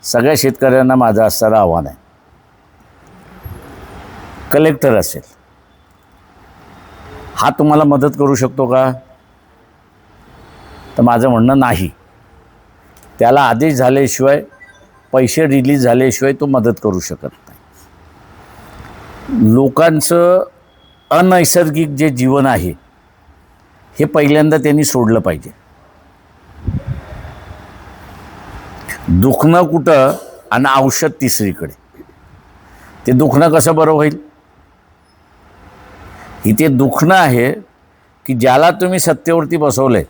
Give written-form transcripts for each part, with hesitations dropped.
सगळ्या शेतकऱ्यांना माझं असणारं आव्हान आहे. कलेक्टर असेल, हा तुम्हाला मदत करू शकतो का? तर माझं म्हणणं नाही. त्याला आदेश झाल्याशिवाय, पैसे रिलीज झाल्याशिवाय तो मदत करू शकत नाही. लोकांचं अनैसर्गिक जे जीवन आहे हे पहिल्यांदा त्यांनी सोडलं पाहिजे. दुखणं कुठं आणि औषध तिसरीकडे. ते दुखणं कसं बरं होईल? इथे दुखणं आहे की ज्याला तुम्ही सत्तेवरती बसवलंय,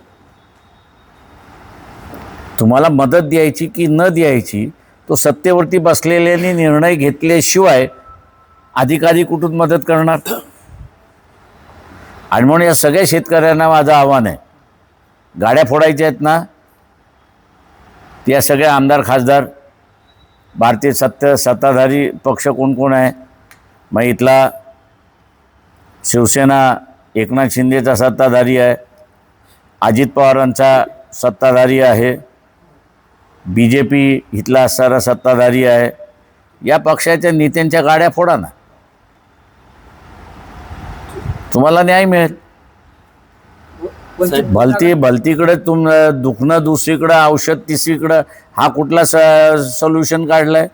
तुम्हाला मदत द्यायची की न द्यायची तो सत्तेवरती बसलेल्याने निर्णय घेतल्याशिवाय अधिकारी कुठून मदत करणार? आणि म्हणून या सगळ्या शेतकऱ्यांना माझं आव्हान आहे, गाड्या फोडायच्या आहेत ना, त्या सगळ्या आमदार खासदार भारतीय सत्ताधारी पक्ष कोण कोण आहे? मग इथला शिवसेना एकनाथ शिंदेचा सत्ताधारी आहे, अजित पवारांचा सत्ताधारी आहे, BJP इथला असणारा सत्ताधारी आहे. या पक्षाच्या नेत्यांच्या गाड्या फोडा ना, तुम्हाला न्याय मिळेल. भलतीकडे दुखणं दुसरीकडं, औषध तिसरीकडं, हा कुठला सोल्युशन काढलाय?